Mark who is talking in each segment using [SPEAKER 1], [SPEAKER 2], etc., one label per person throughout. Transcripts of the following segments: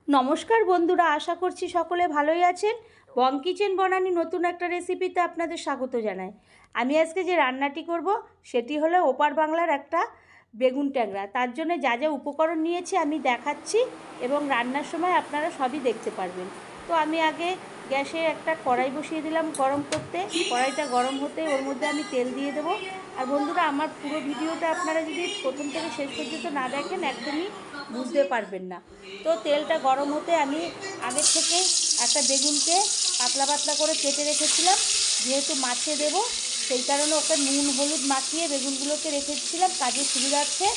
[SPEAKER 1] নমস্কার বন্ধুরা, আশা করছি সকলে ভালোই আছেন। বং কিচেন বনানি নতুন একটা রেসিপিতে আপনাদের স্বাগত জানাই। আমি আজকে যে রান্নাটি করব সেটি হলো ওপার বাংলার একটা বেগুন ট্যাংরা। তার জন্য যা যা উপকরণ নিয়েছি আমি দেখাচ্ছি এবং রান্নার সময় আপনারা সবই দেখতে পারবেন। তো আমি আগে গ্যাসে একটা কড়াই বসিয়ে দিলাম গরম করতে। কড়াইটা গরম হতে ওর মধ্যে আমি তেল দিয়ে দেবো। আর বন্ধুরা, আমার পুরো ভিডিওটা আপনারা যদি প্রথম থেকে শেষ পর্যন্ত না দেখেন একদমই বুঝতে পারবেন না। তো তেলটা গরম হতে আমি আগের থেকে একটা বেগুনকে পাতলা পাতলা করে কেটে রেখেছিলাম, যেহেতু মাছে দেব সেই কারণে ওকে নুন হলুদ মাখিয়ে বেগুনগুলোকে রেখেছিলাম কাজের সুবিধার্থে।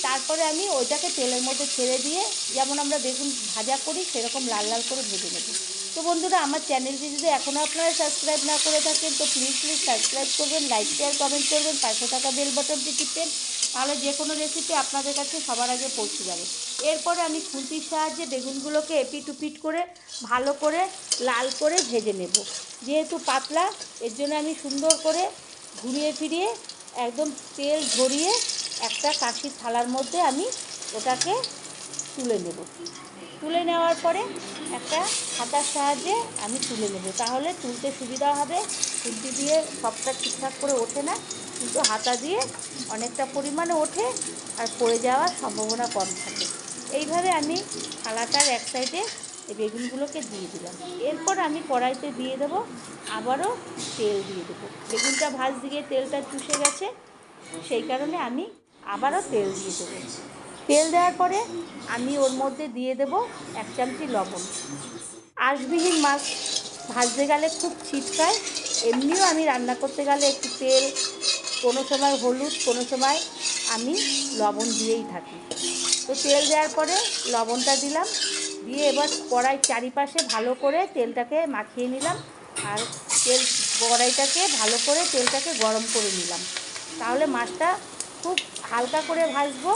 [SPEAKER 1] তারপরে আমি ওইটাকে তেলের মধ্যে ছেড়ে দিয়ে, যেমন আমরা বেগুন ভাজা করি সেরকম লাল লাল করে ভেজে নেব। তো বন্ধুরা, আমার চ্যানেলটি যদি এখনও আপনারা সাবস্ক্রাইব না করে থাকেন তো প্লিজ সাবস্ক্রাইব করবেন, লাইক শেয়ার কমেন্ট করবেন, পাশে থাকা বেল বাটনটি টিপবেন, তাহলে যে কোনো রেসিপি আপনাদের কাছে সবার আগে পৌঁছে যাবে। এরপরে আমি খুন্তির সাহায্যে বেগুনগুলোকে এপিট উপিট করে ভালো করে লাল করে ভেজে নেব। যেহেতু পাতলা, এর জন্য আমি সুন্দর করে ঘুরিয়ে ফিরিয়ে একদম তেল ঝরিয়ে একটা কাঁচির থালার মধ্যে আমি ওটাকে তুলে নেব। তুলে নেওয়ার পরে একটা হাতার সাহায্যে আমি তুলে নেব, তাহলে তুলতে সুবিধা হবে। খুন্তি দিয়ে সবটা ঠিকঠাক করে ওঠে না, কিন্তু হাতা দিয়ে অনেকটা পরিমাণে ওঠে আর পড়ে যাওয়ার সম্ভাবনা কম থাকে। এইভাবে আমি থালাটার এক সাইডে এই বেগুনগুলোকে দিয়ে দিলাম। এরপর আমি কড়াইতে দিয়ে দেবো, আবারও তেল দিয়ে দেবো। বেগুনটা ভাজ দিয়ে তেলটা চুষে গেছে, সেই কারণে আমি আবারও তেল দিয়ে দেবো। তেল দেওয়ার পরে আমি ওর মধ্যে দিয়ে দেব 1 চামচি লবণ। আঁশবিহীন মাছ ভাজতে গেলে খুব ছিটকায়, এমনিও আমি রান্না করতে গেলে একটু তেল, কোনো সময় হলুদ, কোনো সময় আমি লবণ দিয়েই থাকি। তো তেল দেওয়ার পরে লবণটা দিলাম, দিয়ে এবার কড়াই চারিপাশে ভালো করে তেলটাকে মাখিয়ে নিলাম আর কড়াইটাকে ভালো করে তেলটাকে গরম করে নিলাম। তাহলে মাছটা খুব হালকা করে ভাজবো,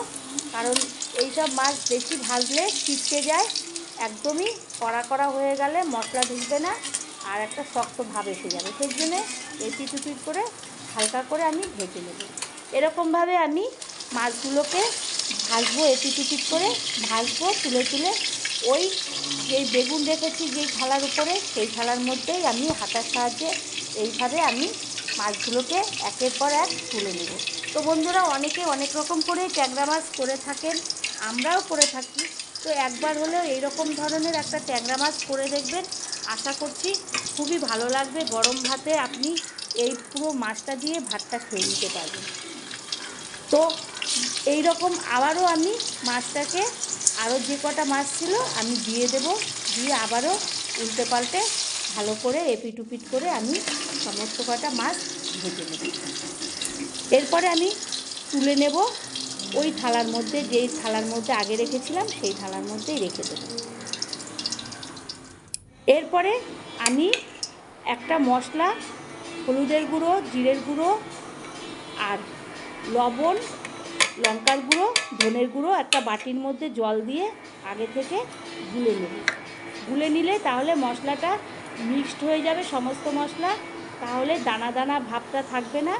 [SPEAKER 1] কারণ এইসব মাছ বেশি ভাজলে ছিটকে যায়, একদমই কড়া কড়া হয়ে গেলে মশলা ঢুকবে না আর একটা শক্ত ভাব এসে যাবে। সেই জন্যে এপিট উপিট করে হালকা করে আমি ভেজে নেব। এরকমভাবে আমি মাছগুলোকে ভাজবো, এপিট উপিট করে ভাজবো তুলে তুলে। ওই যেই বেগুন রেখেছি যেই থালার উপরে, সেই থালার মধ্যেই আমি হাতার সাহায্যে এইভাবে আমি মাছগুলোকে একের পর এক তুলে নেব। তো বন্ধুরা, অনেকে অনেক রকম করে ট্যাংরা মাছ করে থাকেন, আমরাও করে থাকি। তো একবার হলেও এইরকম ধরনের একটা ট্যাংরা মাছ করে দেখবেন, আশা করছি খুবই ভালো লাগবে। গরম ভাতে আপনি এই পুরো মাছটা দিয়ে ভাতটা খেয়ে নিতে পারবেন। তো এই রকম আবারও আমি মাছটাকে, আরও যে কটা মাছ ছিল আমি দিয়ে দেব, দিয়ে আবারও উল্টে পাল্টে ভালো করে এপিট উপিট করে আমি সমস্ত কটা মাছ ভেজে নেব। এরপরে আমি তুলে নেব ওই থালার মধ্যে, যেই থালার মধ্যে আগে রেখেছিলাম সেই থালার মধ্যেই রেখে দেব। এরপরে আমি একটা মশলা, হলুদের গুঁড়ো, জিরের গুঁড়ো আর লবণ, লঙ্কার গুঁড়ো, ধনের গুঁড়ো একটা বাটির মধ্যে জল দিয়ে আগে থেকে গুলে নেব। গুলে নিলে তাহলে মশলাটা মিক্সড হয়ে যাবে, সমস্ত মশলা, তাহলে দানা দানা ভাবটা থাকবে না।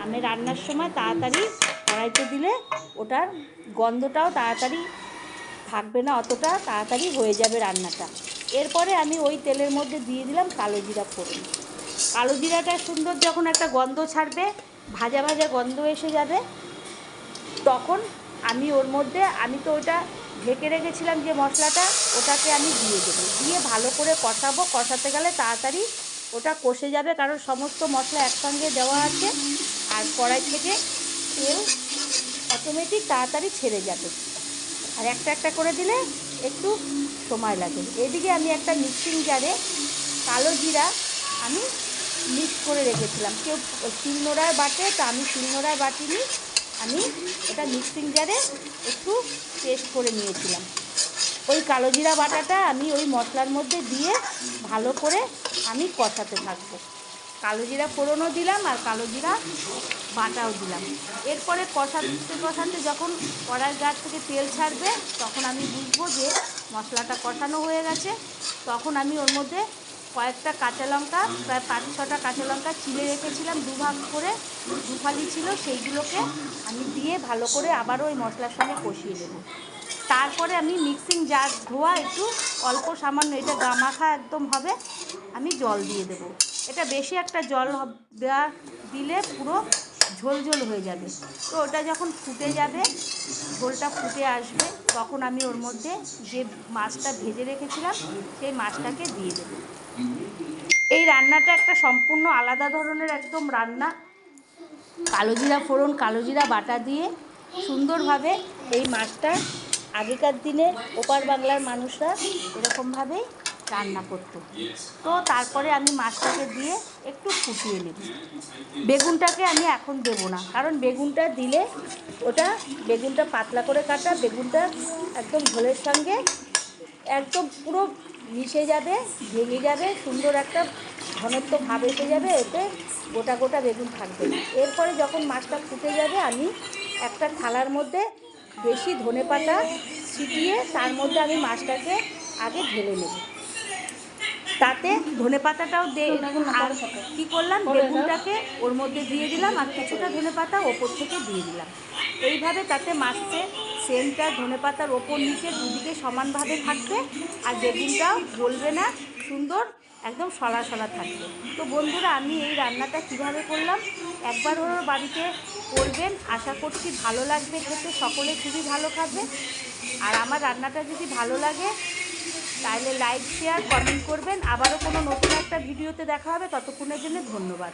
[SPEAKER 1] আমি রান্নার সময় তাড়াতাড়ি কড়াইতে দিলে ওটার গন্ধটাও তাড়াতাড়ি থাকবে না, অতটা তাড়াতাড়ি হয়ে যাবে রান্নাটা। এরপরে আমি ওই তেলের মধ্যে দিয়ে দিলাম কালো জিরা ফোড়ন। কালো জিরাটা সুন্দর যখন একটা গন্ধ ছাড়বে, ভাজা ভাজা গন্ধ এসে যাবে, তখন আমি ওর মধ্যে, আমি তো ওটা ঢেকে রেখেছিলাম যে মশলাটা, ওটাকে আমি দিয়ে দেবো। দিয়ে ভালো করে কষাবো, কষাতে গেলে তাড়াতাড়ি ওটা কষে যাবে, কারণ সমস্ত মশলা একসঙ্গে দেওয়া আছে আর কড়াই থেকে তেল অটোমেটিক তাড়াতাড়ি ছেড়ে যাবে। আর একটা একটা করে দিলে একটু সময় লাগে। এদিকে আমি একটা মিক্সিং জারে কালো জিরা আমি মিক্স করে রেখেছিলাম। কেউ শিলনোড়ায় বাটে, তা আমি শিলনোড়ায় বাটিনি, আমি এটা মিক্সিং জারে একটু পেস্ট করে নিয়েছিলাম। ওই কালো জিরা বাটাটা আমি ওই মশলার মধ্যে দিয়ে ভালো করে আমি কষাতে থাকবো। কালো জিরা ফোড়নও দিলাম আর কালো জিরা বাটাও দিলাম। এরপরে কষাতে কষাতে যখন কড়াইয়ের গা থেকে তেল ছাড়বে, তখন আমি বুঝবো যে মশলাটা কষানো হয়ে গেছে। তখন আমি ওর মধ্যে কয়েকটা কাঁচা লঙ্কা, প্রায় 5-6টা কাঁচা লঙ্কা চিড়ে রেখেছিলাম, দুভাগ করে, দুফালি ছিল, সেইগুলোকে আমি দিয়ে ভালো করে আবারও ওই মশলার সঙ্গে কষিয়ে নেব। তারপরে আমি মিক্সিং জার ধোয়া একটু অল্প সামান্য, এটা গামাখা একদম হবে, আমি জল দিয়ে দেবো। এটা বেশি একটা জল দিলে পুরো ঝোল ঝোল হয়ে যাবে। তো ওটা যখন ফুটে যাবে, ঝোলটা ফুটে আসবে, তখন আমি ওর মধ্যে যে মাছটা ভেজে রেখেছিলাম সেই মাছটাকে দিয়ে দেব। এই রান্নাটা একটা সম্পূর্ণ আলাদা ধরনের একদম রান্না। কালো জিরা ফোড়ন, কালো জিরা বাটা দিয়ে সুন্দরভাবে এই মাছটা, আগেকার দিনে ওপার বাংলার মানুষরা এরকমভাবেই রান্না করতো। তো তারপরে আমি মাছটাকে দিয়ে একটু ফুটিয়ে নেব। বেগুনটাকে আমি এখন দেবো না, কারণ বেগুনটা দিলে বেগুনটা পাতলা করে কাটা, বেগুনটা একদম ঝোলের সঙ্গে একদম পুরো মিশে যাবে, ভেঙে যাবে, সুন্দর একটা ঘনত্ব ভাব এসে যাবে, এতে গোটা গোটা বেগুন থাকবে না। এরপরে যখন মাছটা ফুটে যাবে, আমি একটা থালার মধ্যে বেশি ধনেপাতা ছিটিয়ে তার মধ্যে আমি মাছটাকে আগে ঢেলে নেব। তাতে ধনেপাতাটাও আর কী করলাম, বেগুনটাকে ওর মধ্যে দিয়ে দিলাম আর কিছুটা ধনেপাতা ওপর থেকে দিয়ে দিলাম। এইভাবে তাতে মাছতে সেন্টটা ধনেপাতার ওপর নিচে দুদিকে সমানভাবে থাকবে, আর বেগুনটাও জ্বলবে না, সুন্দর একদম সলা সলা থাকবে। তো বন্ধুরা, আমি এই রান্নাটা কিভাবে করলাম একবার হলো বাড়িতে করবেন, আশা করছি ভালো লাগবে খেতে, সকলে খুবই ভালো খাবে। আর আমার রান্নাটা যদি ভালো লাগে তাহলে লাইক, শেয়ার, কমেন্ট করবেন। আবারও কোনো নতুন একটা ভিডিওতে দেখা হবে, ততক্ষণের জন্য ধন্যবাদ।